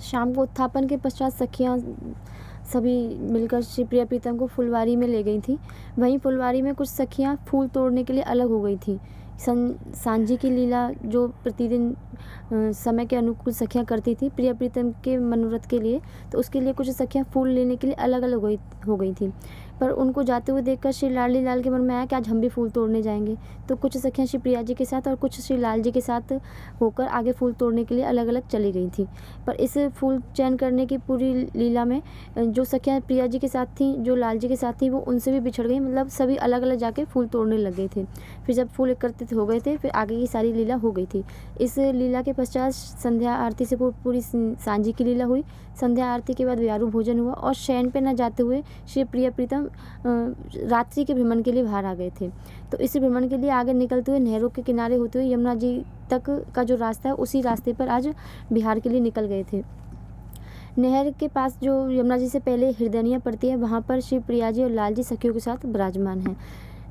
शाम को उत्थापन के पश्चात सखियाँ सभी मिलकर श्री प्रिया प्रीतम को फुलवारी में ले गई थी। वहीं फुलवारी में कुछ सखियाँ फूल तोड़ने के लिए अलग हो गई थी। सांझी की लीला जो प्रतिदिन समय के अनुकूल सखियाँ करती थी प्रिया प्रीतम के मनोरथ के लिए, तो उसके लिए कुछ सखियाँ फूल लेने के लिए अलग अलग हो गई थी। पर उनको जाते हुए देखकर श्री लाडली लाल के मन में आया कि आज हम भी फूल तोड़ने जाएंगे। तो कुछ सखियाँ श्री प्रिया जी के साथ और कुछ श्री लाल जी के साथ होकर आगे फूल तोड़ने के लिए अलग अलग चली गई थी। पर इस फूल चयन करने की पूरी लीला में जो सखियाँ प्रिया जी के साथ थी, जो लाल जी के साथ थी, वो उनसे भी बिछड़ गई। मतलब सभी अलग अलग जाके फूल तोड़ने लग गए थे। फिर जब फूल एकत्रित हो गए थे, फिर आगे की सारी लीला हो गई थी। इस लीला के पश्चात संध्या आरती से पूरी सांझी की लीला हुई। संध्या आरती के बाद व्यारू भोजन हुआ और शयन पे न जाते हुए श्री प्रिया प्रीतम रात्रि के भ्रमण के लिए बाहर आ गए थे। तो इस भ्रमण के लिए आगे निकलते हुए नहरों के किनारे होते हुए यमुना जी तक का जो रास्ता है, उसी रास्ते पर आज बिहार के लिए निकल गए थे। नहर के पास जो यमुना जी से पहले हृदयनिया पड़ती है, वहाँ पर श्री प्रिया जी और लाल जी सखियों के साथ विराजमान हैं।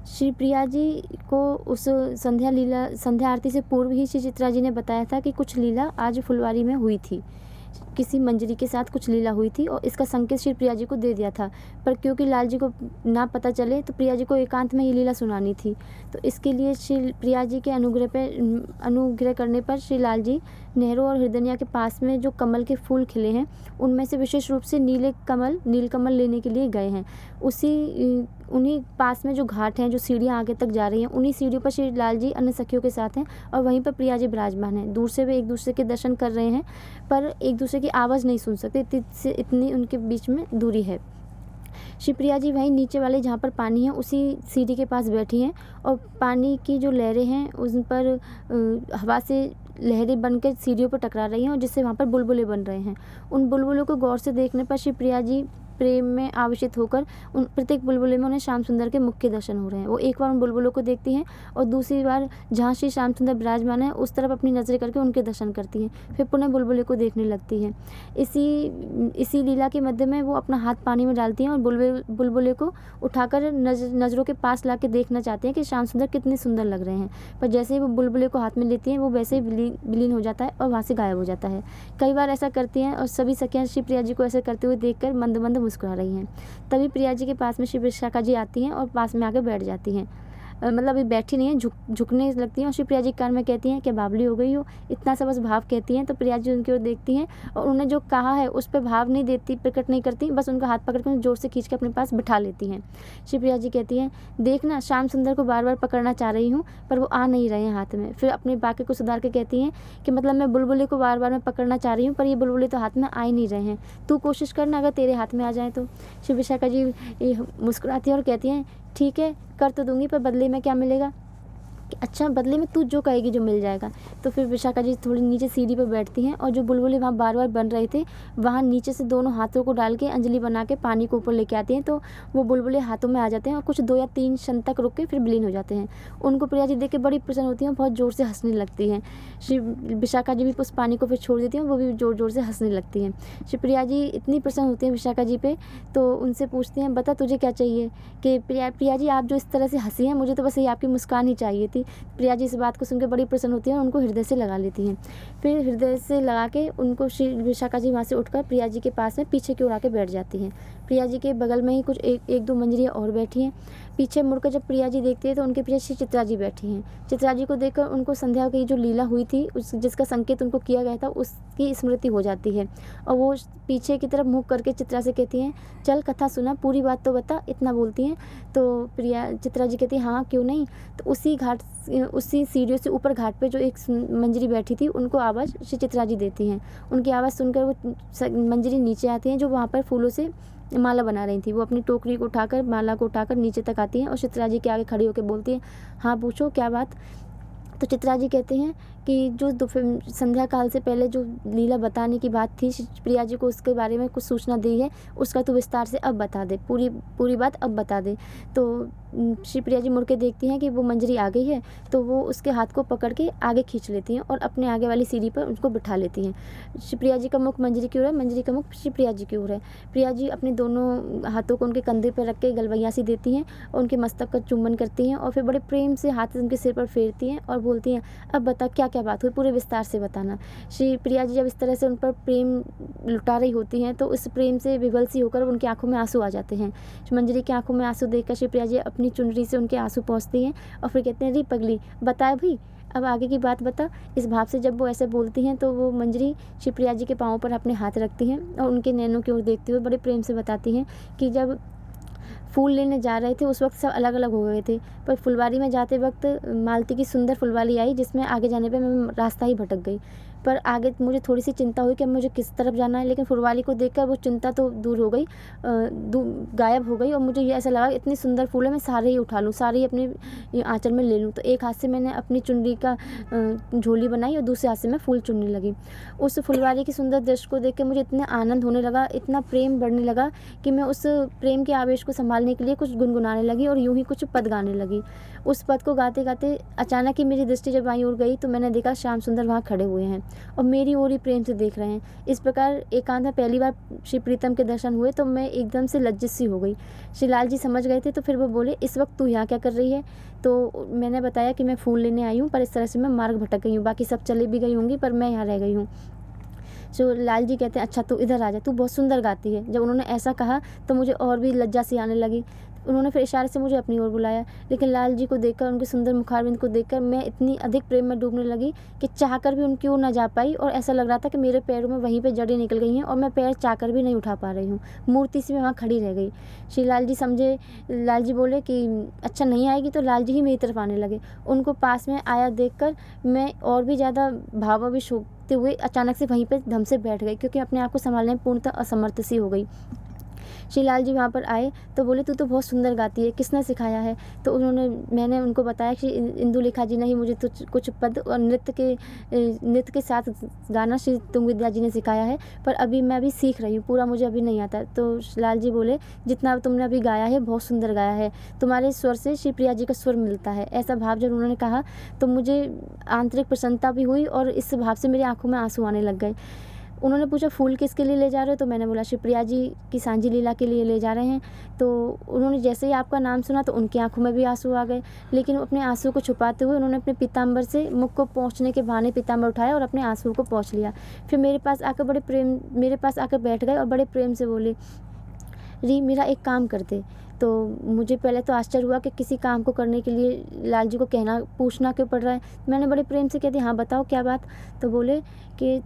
श्री प्रिया जी को उस संध्या आरती से पूर्व ही श्री चित्रा जी ने बताया था कि कुछ लीला आज फुलवारी में हुई थी, किसी मंजरी के साथ कुछ लीला हुई थी, और इसका संकेत श्री प्रिया जी को दे दिया था। पर क्योंकि लाल जी को ना पता चले, तो प्रिया जी को एकांत में ये लीला सुनानी थी। तो इसके लिए श्री प्रिया जी के अनुग्रह करने पर श्री लाल जी नहरों और हृदयनिया के पास में जो कमल के फूल खिले हैं, उनमें से विशेष रूप से नील कमल लेने के लिए गए हैं। उन्हीं पास में जो घाट हैं, जो सीढ़ियाँ आगे तक जा रही हैं, उन्हीं सीढ़ियों पर श्री लाल जी अन्य सखियों के साथ हैं और वहीं पर प्रिया जी विराजमान हैं। दूर से वे एक दूसरे के दर्शन कर रहे हैं, पर एक दूसरे की आवाज़ नहीं सुन सकते, इतनी उनके बीच में दूरी है। श्री प्रिया जी वहीं नीचे वाले जहाँ पर पानी है, उसी सीढ़ी के पास बैठी हैं और पानी की जो लहरें हैं उन पर हवा से लहरें बनकर सीढ़ियों पर टकरा रही हैं और जिससे वहाँ पर बुलबुले बन रहे हैं। उन बुलबुलों को गौर से देखने पर श्री प्रिया जी प्रेम में आवेशित होकर उन प्रत्येक बुलबुले में उन्हें श्याम सुंदर के मुख के दर्शन हो रहे हैं। वो एक बार उन बुलबुलों को देखती हैं और दूसरी बार जहाँ श्री श्याम सुंदर विराजमान है उस तरफ अपनी नज़रें करके उनके दर्शन करती हैं, फिर पुनः बुलबुले को देखने लगती हैं। इसी लीला के मध्य में वो अपना हाथ पानी में डालती हैं और बुलबुले को उठाकर नज़रों के पास ला के देखना चाहती हैं कि श्याम सुंदर कितने सुंदर लग रहे हैं। पर जैसे ही वो बुलबुले को हाथ में लेती हैं, वो वैसे ही विलीन हो जाता है और वहाँ से गायब हो जाता है। कई बार ऐसा करती हैं और सभी सखियाँ श्री प्रिया जी को ऐसा करते हुए देखकर मंद मंद मुस्कुरा रही हैं। तभी प्रिया जी के पास में श्री विशाखा जी आती हैं और पास में आकर बैठ जाती हैं। मतलब अभी बैठी नहीं है, झुकने लगती हैं और श्री प्रिया जी कान में कहती हैं, क्या बावली हो गई हो, इतना सा बस भाव कहती हैं। तो प्रिया जी उनकी ओर देखती हैं और उन्हें जो कहा है उस पर भाव नहीं देती, प्रकट नहीं करती, बस उनका हाथ पकड़ कर जोर से खींच के अपने पास बिठा लेती हैं। श्री प्रिया जी कहती हैं, देखना श्याम सुंदर को बार बार पकड़ना चाह रही हूँ पर वो आ नहीं रहे हैं हाथ में। फिर अपने वाक्य को सुधार के कहती हैं कि मतलब मैं बुलबुले को बार बार मैं पकड़ना चाह रही हूँ पर ये बुलबुले तो हाथ में आ ही नहीं रहे हैं, तू कोशिश करना अगर तेरे हाथ में आ जाए तो। श्री विशाखा जी मुस्कुराती हैं और कहती हैं, ठीक है कर तो दूंगी, पर बदले में क्या मिलेगा? अच्छा, बदले में तू जो कहेगी जो मिल जाएगा। तो फिर विशाखा जी थोड़ी नीचे सीढ़ी पर बैठती हैं और जो बुलबुले वहाँ बार बार बन रहे थे, वहाँ नीचे से दोनों हाथों को डाल के अंजलि बना के पानी को ऊपर लेके आती हैं। तो वो बुलबुले हाथों में आ जाते हैं और कुछ 2 या 3 क्षण तक रुक के फिर विलीन हो जाते हैं। उनको प्रिया जी देख के बड़ी प्रसन्न होती हैं और बहुत ज़ोर से हंसने लगती हैं। श्री विशाखा जी भी उस पानी को फिर छोड़ देती हैं, वो भी ज़ोर ज़ोर से हंसने लगती हैं। श्री प्रिया जी इतनी प्रसन्न होती हैं विशाखा जी पे, तो उनसे पूछती हैं, बता तुझे क्या चाहिए? कि प्रिया जी आप जो इस तरह से हंसी हैं, मुझे तो बस ये आपकी मुस्कान ही चाहिए थी। प्रिया जी इस बात को सुनकर बड़ी प्रसन्न होती हैं और उनको हृदय से लगा लेती हैं। फिर हृदय से लगा के उनको श्री विशाखा जी वहाँ से उठकर प्रिया जी के पास में पीछे की ओर आके बैठ जाती हैं। प्रिया जी के बगल में ही कुछ एक दो मंजरियाँ और बैठी हैं। पीछे मुड़कर जब प्रिया जी देखती है तो उनके पीछे श्री चित्रा जी बैठी हैं। चित्रा जी को देखकर उनको संध्या की जो लीला हुई थी, जिसका संकेत उनको किया गया था, उसकी स्मृति हो जाती है और वो पीछे की तरफ मुँह करके चित्रा से कहती हैं, चल कथा सुना, पूरी बात तो बता, इतना बोलती हैं। तो चित्रा जी कहती हैं, हाँ क्यों नहीं। तो उसी सीढ़ियों से ऊपर घाट पे जो एक मंजरी बैठी थी, उनको आवाज़ श्री चित्रा जी देती हैं। उनकी आवाज़ सुनकर वो मंजरी नीचे आती हैं, जो वहाँ पर फूलों से माला बना रही थी। वो अपनी टोकरी को उठाकर, माला को उठाकर नीचे तक आती हैं और चित्रा जी के आगे खड़ी होकर बोलती हैं, हाँ पूछो क्या बात। तो चित्रा जी कहते हैं कि जो संध्या काल से पहले जो लीला बताने की बात थी, प्रिया जी को उसके बारे में कुछ सूचना दी है, उसका तो विस्तार से अब बता दे, पूरी बात अब बता दे। तो श्री प्रिया जी मुड़ के देखती हैं कि वो मंजरी आ गई है, तो वो उसके हाथ को पकड़ के आगे खींच लेती हैं और अपने आगे वाली सीढ़ी पर उनको बिठा लेती हैं। श्री प्रिया जी का मुख मंजरी की ओर है, मंजरी का मुख श्री प्रिया जी की ओर है। प्रिया जी अपने दोनों हाथों को उनके कंधे पर रख के गलवैया सी देती हैं और उनके मस्तक का चुम्बन करती हैं और फिर बड़े प्रेम से हाथ उनके सिर पर फेरती हैं और बोलती हैं, अब बता क्या क्या बात हुई, पूरे विस्तार से बताना। श्री प्रिया जी जब इस तरह से उन पर प्रेम लुटा रही होती हैं तो उस प्रेम से विवल सी होकर उनकी आँखों में आँसू आ जाते हैं। मंजरी की आँखों में आँसू देखकर श्री प्रिया जी अपनी चुनरी से उनके आँसू पोंछती हैं और फिर कहते हैं, री पगली बता भई, अब आगे की बात बता। इस भाव से जब वो ऐसे बोलती हैं तो वो मंजरी श्री प्रिया जी के पाँव पर अपने हाथ रखती हैं और उनके नैनों की ओर देखते हुए बड़े प्रेम से बताती हैं कि जब फूल लेने जा रहे थे उस वक्त सब अलग अलग हो गए थे, पर फुलवारी में जाते वक्त मालती की सुंदर फुलवारी आई जिसमें आगे जाने पे मैं रास्ता ही भटक गई। पर आगे मुझे थोड़ी सी चिंता हुई कि अब मुझे किस तरफ जाना है, लेकिन फुलवारी को देखकर वो चिंता तो दूर हो गई, गायब हो गई और मुझे ये ऐसा लगा इतनी सुंदर फूल है मैं सारे ही उठा लूँ, सारे ही अपने आंचल में ले लूँ। तो एक हाथ से मैंने अपनी चुनरी का झोली बनाई और दूसरे हाथ से मैं फूल चुनने लगी। उस फुलवारी की सुंदर दृश्य को देख के मुझे इतना आनंद होने लगा, इतना प्रेम बढ़ने लगा कि मैं उस प्रेम के आवेश को संभालने के लिए कुछ गुनगुनाने लगी और यूं ही कुछ पद गाने लगी। उस पद को गाते गाते अचानक ही मेरी दृष्टि जब बाईं ओर गई तो मैंने देखा श्याम सुंदर वहाँ खड़े हुए हैं और मेरी ओर ही प्रेम से देख रहे हैं। इस प्रकार एकांत में पहली बार श्री प्रीतम के दर्शन हुए तो मैं एकदम से लज्जित सी हो गई। श्री लाल जी समझ गए थे तो फिर वो बोले, इस वक्त तू यहाँ क्या कर रही है? तो मैंने बताया कि मैं फूल लेने आई हूँ, पर इस तरह से मैं मार्ग भटक गई हूँ, बाकी सब चले भी गई होंगी पर मैं यहाँ रह गई हूँ। जो लाल जी कहते हैं, अच्छा तू इधर आ जा, तू बहुत सुंदर गाती है। जब उन्होंने ऐसा कहा तो मुझे और भी लज्जा सी आने लगी। उन्होंने फिर इशारे से मुझे अपनी ओर बुलाया, लेकिन लाल जी को देखकर, उनके सुंदर मुखारबिंद को देखकर मैं इतनी अधिक प्रेम में डूबने लगी कि चाहकर भी उनकी ओर न जा पाई और ऐसा लग रहा था कि मेरे पैरों में वहीं पे जड़ें निकल गई हैं और मैं पैर चाहकर भी नहीं उठा पा रही हूँ। मूर्ति सी मैं वहाँ खड़ी रह गई। श्री लाल जी समझे, लाल जी बोले कि अच्छा नहीं आएगी, तो लाल जी ही मेरी तरफ आने लगे। उनको पास में आया देखकर मैं और भी ज़्यादा भावाविश होते हुए अचानक से वहीं पर धम से बैठ गई, क्योंकि अपने आप को संभालने में पूर्णतः असमर्थ सी हो गई। श्री लाल जी वहाँ पर आए तो बोले, तू तो बहुत सुंदर गाती है, किसने सिखाया है? तो मैंने उनको बताया कि इंदुलेखा जी ने ही मुझे कुछ पद और नृत्य के साथ गाना श्री तुंग विद्या जी ने सिखाया है, पर अभी मैं अभी सीख रही हूँ, पूरा मुझे अभी नहीं आता। तो लाल जी बोले, जितना तुमने अभी गाया है बहुत सुंदर गाया है, तुम्हारे स्वर से श्री प्रिया जी का स्वर मिलता है। ऐसा भाव जब उन्होंने कहा तो मुझे आंतरिक प्रसन्नता भी हुई और इस भाव से मेरी आंखों में आंसू आने लग गए। उन्होंने पूछा, फूल किसके लिए ले जा रहे हो? तो मैंने बोला, श्री प्रिया जी की सांझी लीला के लिए ले जा रहे हैं। तो उन्होंने जैसे ही आपका नाम सुना तो उनकी आंखों में भी आंसू आ गए, लेकिन अपने आंसू को छुपाते हुए उन्होंने अपने पीताम्बर से मुख को पोंछने के बहाने पीताम्बर उठाया और अपने आंसू को पोंछ लिया। फिर मेरे पास आकर बैठ गए और बड़े प्रेम से बोले, री मेरा एक काम कर दे। तो मुझे पहले तो आश्चर्य हुआ कि किसी काम को करने के लिए लाल जी को पूछना क्यों पड़ रहा है। मैंने बड़े प्रेम से कह दिया, हाँ बताओ क्या बात। तो बोले कि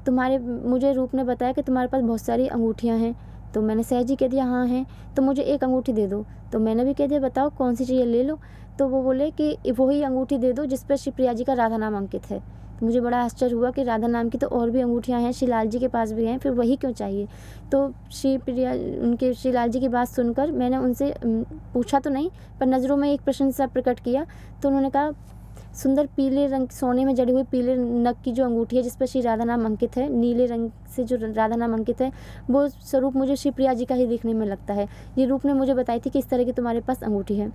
मुझे रूप ने बताया कि तुम्हारे पास बहुत सारी अंगूठियाँ हैं। तो मैंने सहज ही कह दिया, हाँ हैं। तो मुझे एक अंगूठी दे दो। तो मैंने भी कह दिया, बताओ कौन सी चाहिए, ले लो। तो वो बोले कि वही अंगूठी दे दो जिस पर श्री प्रिया जी का राधा नाम अंकित है। तो मुझे बड़ा आश्चर्य हुआ कि राधा नाम की तो और भी अंगूठियाँ हैं, श्री लाल जी के पास भी हैं, फिर वही क्यों चाहिए। तो श्री लाल जी की बात सुनकर मैंने उनसे पूछा तो नहीं, पर नज़रों में एक प्रश्न सा प्रकट किया। तो उन्होंने कहा, सुंदर पीले रंग, सोने में जड़ी हुई पीले नग की जो अंगूठी है जिस पर श्री राधा नाम अंकित है, नीले रंग से जो राधा नाम अंकित है, वो स्वरूप मुझे श्री प्रिया जी का ही देखने में लगता है। ये रूप ने मुझे बताई थी कि इस तरह की तुम्हारे पास अंगूठी है।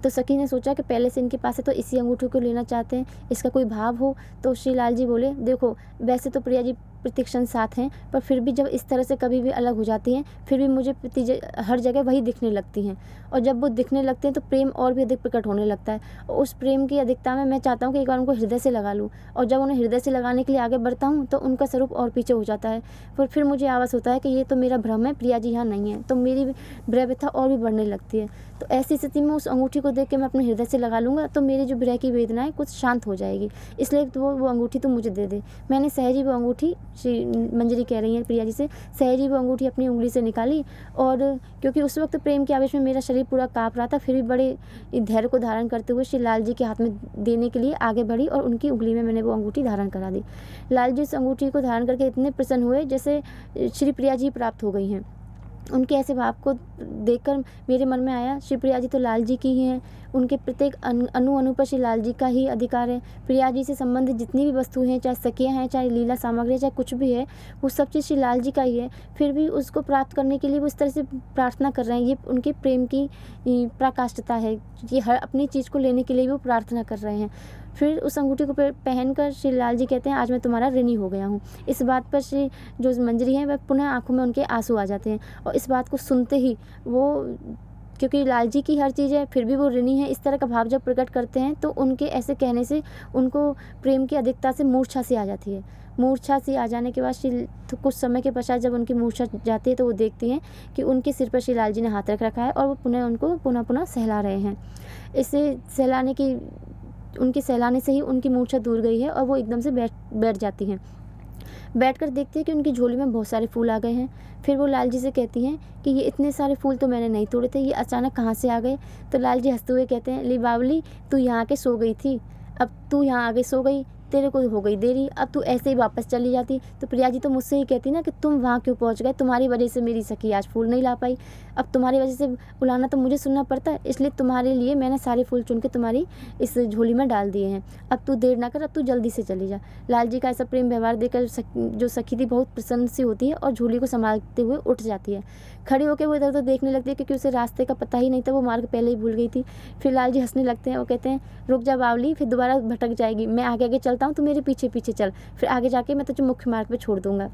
तो सखी ने सोचा कि पहले से इनके पास है तो इसी अंगूठी को लेना चाहते हैं, इसका कोई भाव हो। तो श्री लाल जी बोले, देखो वैसे तो प्रिया जी प्रतिक्षण साथ हैं, पर फिर भी जब इस तरह से कभी भी अलग हो जाती हैं फिर भी मुझे हर जगह वही दिखने लगती हैं, और जब वो दिखने लगते हैं तो प्रेम और भी अधिक प्रकट होने लगता है। और उस प्रेम की अधिकता में मैं चाहता हूँ कि एक बार उनको हृदय से लगा लूँ, और जब उन्हें हृदय से लगाने के लिए आगे बढ़ता हूँ तो उनका स्वरूप और पीछे हो जाता है। फिर मुझे आवाज़ होता है कि ये तो मेरा भ्रम है, प्रिया जी यहाँ नहीं है। तो मेरी भ्रय व्यथा और भी बढ़ने लगती है। तो ऐसी स्थिति में उस अंगूठी को देख के मैं अपने हृदय से लगा लूँगा तो मेरी जो भ्रय की वेदना है कुछ शांत हो जाएगी, इसलिए तो वो अंगूठी तो मुझे दे दे। मैंने सहजी वो अंगूठी, श्री मंजरी कह रही हैं प्रिया जी से, सहजी वो अंगूठी अपनी उंगली से निकाली, और क्योंकि उस वक्त प्रेम के आवेश में मेरा शरीर पूरा काँप रहा था, फिर भी बड़े धैर्य को धारण करते हुए श्री लाल जी के हाथ में देने के लिए आगे बढ़ी और उनकी उंगली में मैंने वो अंगूठी धारण करा दी। लाल जी उस अंगूठी को धारण करके इतने प्रसन्न हुए जैसे श्री प्रिया जी प्राप्त हो गई हैं। उनके ऐसे भाव को देखकर मेरे मन में आया, श्री प्रिया जी तो लाल जी की ही हैं, उनके प्रत्येक अणु पर श्री लाल जी का ही अधिकार है। प्रिया जी से संबंधित जितनी भी वस्तुएं हैं, चाहे सखियाँ हैं, चाहे लीला सामग्री, चाहे कुछ भी है, वो सब चीज़ श्री लाल जी का ही है। फिर भी उसको प्राप्त करने के लिए वो इस तरह से प्रार्थना कर रहे हैं, ये उनके प्रेम की पराकाष्ठता है। ये हर अपनी चीज़ को लेने के लिए वो प्रार्थना कर रहे हैं। फिर उस अंगूठी को पहनकर श्री लाल जी कहते हैं, आज मैं तुम्हारा ऋणी हो गया हूँ। इस बात पर श्री जो मंजरी हैं वह पुनः आंखों में उनके आंसू आ जाते हैं, और इस बात को सुनते ही वो क्योंकि लाल जी की हर चीज़ है फिर भी वो ऋणी है। इस तरह का भाव जब प्रकट करते हैं तो उनके ऐसे कहने से उनको प्रेम की अधिकता से मूर्छा सी आ जाती है। मूर्छा सी आ जाने के बाद तो कुछ समय के पश्चात जब उनकी मूर्छा जाती है तो वो देखती हैं कि उनके सिर पर श्री लाल जी ने हाथ रख रखा है और वो उनको पुनः सहला रहे हैं। इससे उनके सहलाने से ही उनकी मूर्छा दूर गई है और वो एकदम से बैठ जाती हैं। बैठकर देखती है कि उनकी झोली में बहुत सारे फूल आ गए हैं। फिर वो लाल जी से कहती हैं कि ये इतने सारे फूल तो मैंने नहीं तोड़े थे, ये अचानक कहाँ से आ गए? तो लाल जी हंसते हुए कहते हैं, ली बावली, तू यहाँ आके सो गई थी, अब तू यहाँ आगे सो गई, तेरे को हो गई देरी, अब तू ऐसे ही वापस चली जाती। तो प्रिया जी तो मुझसे ही कहती ना कि तुम वहाँ क्यों पहुँच गए, तुम्हारी वजह से मेरी सखी आज फूल नहीं ला पाई, अब तुम्हारी वजह से बुलाना तो मुझे सुनना पड़ता है, इसलिए तुम्हारे लिए मैंने सारे फूल चुन के तुम्हारी इस झोली में डाल दिए हैं, अब तू देर ना कर, अब तू जल्दी से चली जा। लाल जी का ऐसा प्रेम व्यवहार देखकर जो सखी थी बहुत प्रसन्न सी होती है और झोली को संभालते हुए उठ जाती है। खड़ी होकर वो इधर उधर देखने लगती है क्योंकि उसे रास्ते का पता ही नहीं था, वो मार्ग पहले ही भूल गई थी। फिर लाल जी हंसने लगते हैं और कहते हैं, रुक जा बावली, फिर दोबारा भटक जाएगी, मैं आगे आगे चलता हूँ, तू मेरे पीछे पीछे चल, फिर आगे जाके मैं तुझे मुख्य मार्ग पे छोड़ दूंगा।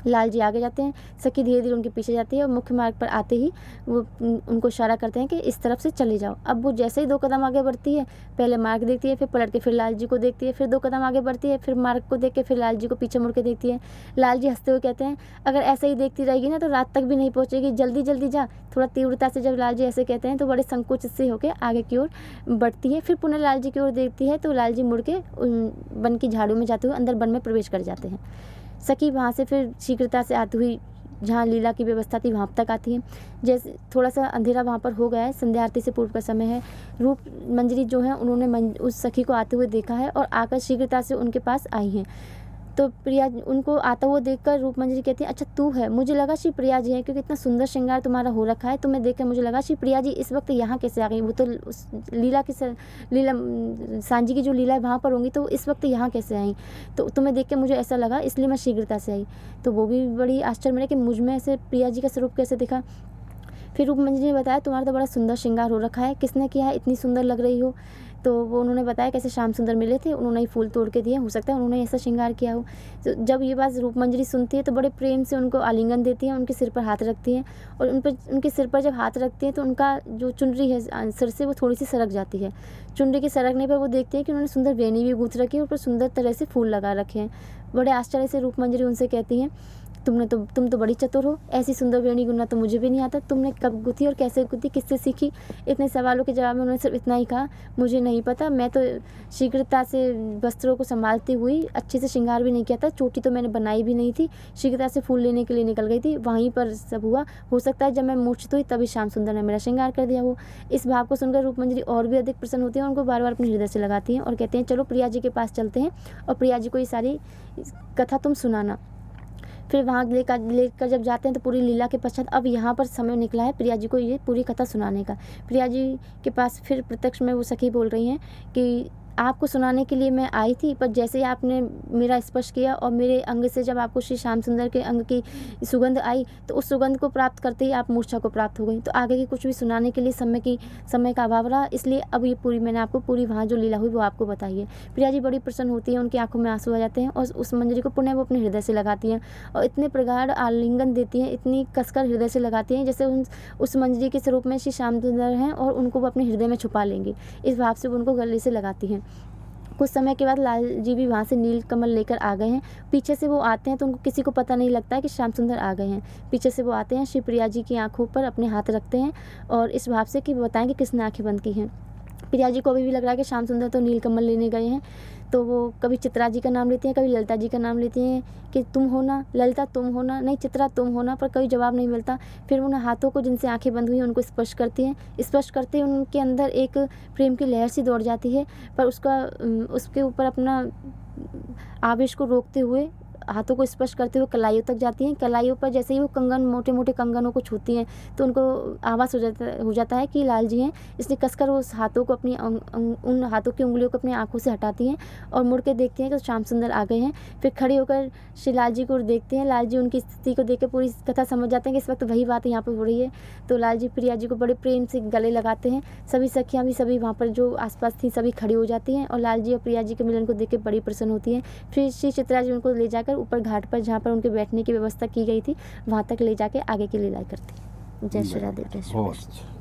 लाल जी आगे जाते हैं, सखी धीरे धीरे उनके पीछे जाती है और मुख्य मार्ग पर आते ही वो उनको इशारा करते हैं कि इस तरफ से चले जाओ। अब वो जैसे ही 2 कदम आगे बढ़ती है, पहले मार्ग देखती है, फिर पलट के फिर लाल जी को देखती है, फिर 2 कदम आगे बढ़ती है, फिर मार्ग को देख के फिर लाल जी को पीछे मुड़ के देखती है। लाल जी हंसते हुए कहते हैं, अगर ऐसे ही देखती रहेगी ना तो रात तक भी नहीं पहुँचेगी, जल्दी जल्दी जा। थोड़ा तीव्रता से जब लाल जी ऐसे कहते हैं तो बड़े संकोच से होकर आगे की ओर बढ़ती है। फिर पुनः लाल जी की ओर देखती है तो लाल जी मुड़ के वन की झाड़ियों में जाते हुए अंदर वन में प्रवेश कर जाते हैं। सखी वहाँ से फिर शीघ्रता से आती हुई जहाँ लीला की व्यवस्था थी वहाँ तक आती है। जैसे थोड़ा सा अंधेरा वहाँ पर हो गया है, संध्या आरती से पूर्व का समय है। रूप मंजरी जो है उन्होंने उस सखी को आते हुए देखा है और आकर शीघ्रता से उनके पास आई हैं। तो प्रिया उनको आता हुआ देखकर रूप मंजरी कहती है, अच्छा तू है, मुझे लगा श्री प्रिया जी है, क्योंकि इतना सुंदर श्रृंगार तुम्हारा हो रखा है, तुम्हें देखकर मुझे लगा श्री प्रिया जी इस वक्त यहाँ कैसे आ गई, वो तो उस लीला सांझी की जो लीला है वहाँ पर होंगी, तो इस वक्त यहाँ कैसे आई, तो तुम्हें देख के मुझे ऐसा लगा, इसलिए मैं शीघ्रता से आई। तो वो भी बड़ी आश्चर्य में कि मुझ में ऐसे प्रिया जी का स्वरूप कैसे दिखा। फिर रूप मंजरी ने बताया, तुम्हारा तो बड़ा सुंदर श्रृंगार हो रखा है, किसने किया है, इतनी सुंदर लग रही हो। तो वो उन्होंने बताया कैसे श्याम सुंदर मिले थे, उन्होंने ही फूल तोड़ के दिए, हो सकता है उन्होंने ऐसा श्रृंगार किया हो। तो जब ये बात रूप मंजरी सुनती है तो बड़े प्रेम से उनको आलिंगन देती हैं, उनके सिर पर हाथ रखती हैं और उनके सिर पर जब हाथ रखती हैं तो उनका जो चुनरी है सिर से वो थोड़ी सी सरक जाती है। चुनरी के सरकने पर वो देखती है कि उन्होंने सुंदर वेणी भी गूंथ रखी है और ऊपर सुंदर तरह से फूल लगा रखे हैं। बड़े आश्चर्य से रूप मंजरी उनसे कहती हैं, तुम तो बड़ी चतुर हो, ऐसी सुंदर वेणी गुनना तो मुझे भी नहीं आता, तुमने कब गुथी और कैसे गुथी, किससे सीखी। इतने सवालों के जवाब में उन्होंने सिर्फ इतना ही कहा, मुझे नहीं पता, मैं तो शीघ्रता से वस्त्रों को संभालती हुई अच्छे से श्रृंगार भी नहीं किया था, चोटी तो मैंने बनाई भी नहीं थी, शीघ्रता से फूल लेने के लिए निकल गई थी, वहीं पर सब हुआ, हो सकता है जब मैं मूर्छित हुई तभी श्याम सुंदर ने मेरा श्रृंगार कर दिया हो। इस भाव को सुनकर रूप मंजरी और भी अधिक प्रसन्न होती है, उनको बार बार अपने हृदय से लगाती हैं और कहते हैं, चलो प्रिया जी के पास चलते हैं और प्रिया जी को ये सारी कथा तुम सुनाना। फिर वहाँ लेकर जब जाते हैं तो पूरी लीला के पश्चात अब यहाँ पर समय निकला है प्रिया जी को ये पूरी कथा सुनाने का। प्रिया जी के पास फिर प्रत्यक्ष में वो सखी बोल रही हैं कि आपको सुनाने के लिए मैं आई थी, पर जैसे ही आपने मेरा स्पर्श किया और मेरे अंग से जब आपको श्री श्याम सुंदर के अंग की सुगंध आई तो उस सुगंध को प्राप्त करते ही आप मूर्छा को प्राप्त हो गई। तो आगे की कुछ भी सुनाने के लिए समय का अभाव रहा, इसलिए अब ये मैंने आपको पूरी वहाँ जो लीला हुई वो आपको बताई है। प्रिया जी बड़ी प्रसन्न होती है, उनकी आंखों में आंसू आ जाते हैं और उस मंजरी को पुनः वो अपने हृदय से लगाती हैं और इतने प्रगाढ़ आलिंगन देती हैं, इतनी कसकर हृदय से लगाती हैं जैसे उस मंजरी के स्वरूप में श्री श्याम सुंदर हैं और उनको वो अपने हृदय में छुपा लेंगी। इस भाव से वो उनको गले से लगाती हैं। कुछ समय के बाद लाल जी भी वहाँ से नील कमल लेकर आ गए हैं। पीछे से वो आते हैं तो उनको किसी को पता नहीं लगता है कि श्याम सुंदर आ गए हैं। पीछे से वो आते हैं, श्री प्रिया जी की आंखों पर अपने हाथ रखते हैं और इस भाव से कि बताएं कि किसने आंखें बंद की हैं। प्रिया जी को अभी भी लग रहा है कि श्याम सुंदर तो नील कमल लेने गए हैं, तो वो कभी चित्रा जी का नाम लेती हैं, कभी ललिता जी का नाम लेती हैं कि तुम हो ना ललिता, तुम हो ना, नहीं चित्रा तुम हो ना, पर कभी जवाब नहीं मिलता। फिर उन हाथों को जिनसे आंखें बंद हुई हैं उनको स्पर्श करती हैं। स्पर्श करते ही उनके अंदर एक प्रेम की लहर सी दौड़ जाती है, पर उसके ऊपर अपना आवेश को रोकते हुए हाथों को स्पर्श करते हुए कलाइयों तक जाती हैं। कलाइयों पर जैसे ही वो कंगन मोटे मोटे कंगनों को छूती हैं तो उनको आभास हो जाता है कि लाल जी हैं, इसलिए कसकर वो उस हाथों को उन हाथों की उंगलियों को अपनी आंखों से हटाती हैं और मुड़ के देखती हैं कि श्याम सुंदर आ गए हैं। फिर खड़े होकर श्री लाल जी को देखते हैं। लाल जी उनकी स्थिति को देख कर पूरी कथा समझ जाते हैं कि इस वक्त वही बात यहाँ पर हो रही है। तो लाल जी प्रिया जी को बड़े प्रेम से गले लगाते हैं। सभी सखियाँ भी सभी वहाँ पर जो आसपास थी सभी खड़ी हो जाती हैं और लाल जी और प्रिया जी के मिलन को देख के बड़ी प्रसन्न होती हैं। फिर श्री चित्रा जी उनको ले जाकर ऊपर घाट पर जहाँ पर उनके बैठने की व्यवस्था की गई थी वहाँ तक ले जाके आगे की लीला करती है। जय श्री राधे।